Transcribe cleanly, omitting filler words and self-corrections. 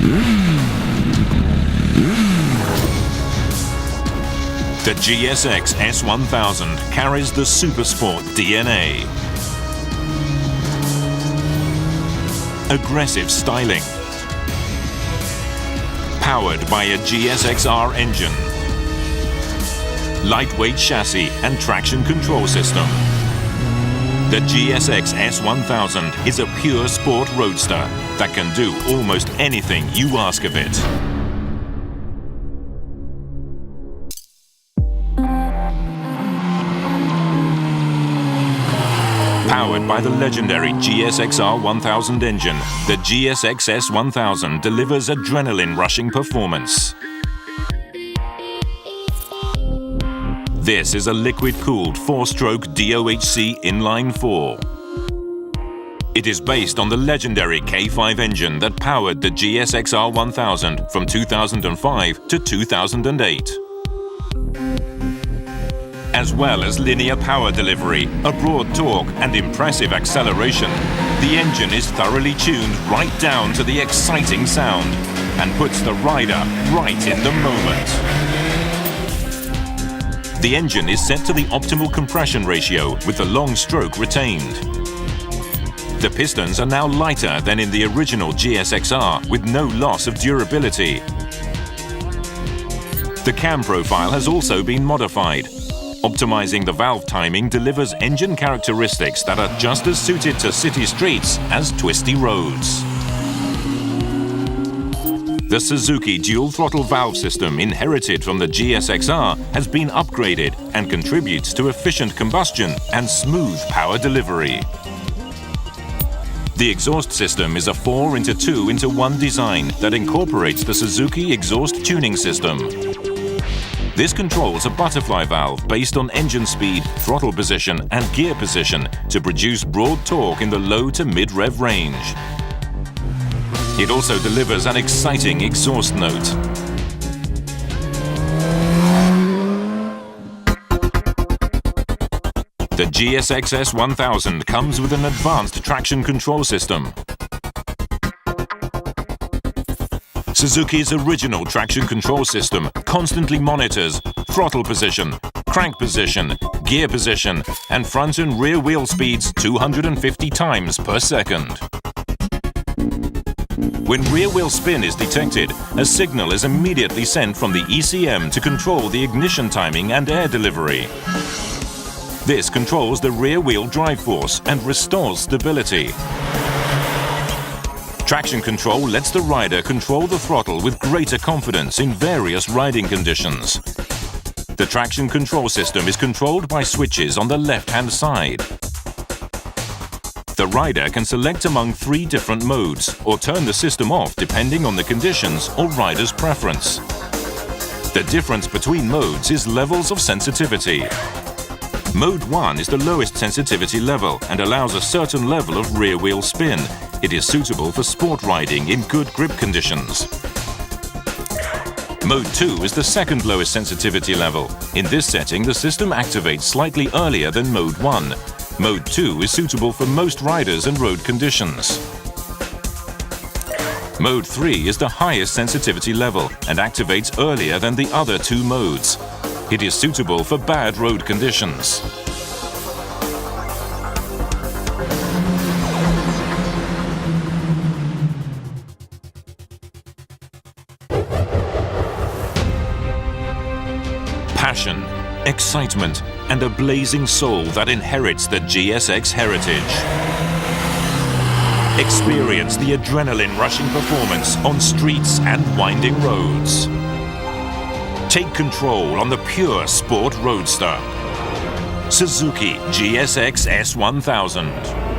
The GSX S1000 carries the Supersport DNA. Aggressive styling. Powered by a GSX-R engine. Lightweight chassis and traction control system. The GSX S1000 is a pure sport roadster that can do almost anything you ask of it. Powered by the legendary GSX-R 1000 engine, the GSX S1000 delivers adrenaline-rushing performance. This is a liquid-cooled 4-stroke DOHC inline-4. It is based on the legendary K5 engine that powered the GSX-R 1000 from 2005 to 2008. As well as linear power delivery, a broad torque and impressive acceleration, the engine is thoroughly tuned right down to the exciting sound and puts the rider right in the moment. The engine is set to the optimal compression ratio with the long stroke retained. The pistons are now lighter than in the original GSX-R with no loss of durability. The cam profile has also been modified. Optimizing the valve timing delivers engine characteristics that are just as suited to city streets as twisty roads. The Suzuki dual throttle valve system inherited from the GSX-R has been upgraded and contributes to efficient combustion and smooth power delivery. The exhaust system is a 4x2x1 design that incorporates the Suzuki exhaust tuning system. This controls a butterfly valve based on engine speed, throttle position and gear position to produce broad torque in the low to mid-rev range. It also delivers an exciting exhaust note. The GSX S1000 comes with an advanced traction control system. Suzuki's original traction control system constantly monitors throttle position, crank position, gear position, and front and rear wheel speeds 250 times per second. When rear wheel spin is detected, a signal is immediately sent from the ECM to control the ignition timing and air delivery. This controls the rear wheel drive force and restores stability. Traction control lets the rider control the throttle with greater confidence in various riding conditions. The traction control system is controlled by switches on the left-hand side. The rider can select among 3 different modes or turn the system off depending on the conditions or rider's preference. The difference between modes is levels of sensitivity. Mode 1 is the lowest sensitivity level and allows a certain level of rear wheel spin. It is suitable for sport riding in good grip conditions. Mode 2 is the second lowest sensitivity level. In this setting, the system activates slightly earlier than Mode 1. Mode 2 is suitable for most riders and road conditions. Mode 3 is the highest sensitivity level and activates earlier than the other 2 modes. It is suitable for bad road conditions. Passion, excitement, and a blazing soul that inherits the GSX heritage. Experience the adrenaline-rushing performance on streets and winding roads. Take control on the pure sport roadster. Suzuki GSX S1000.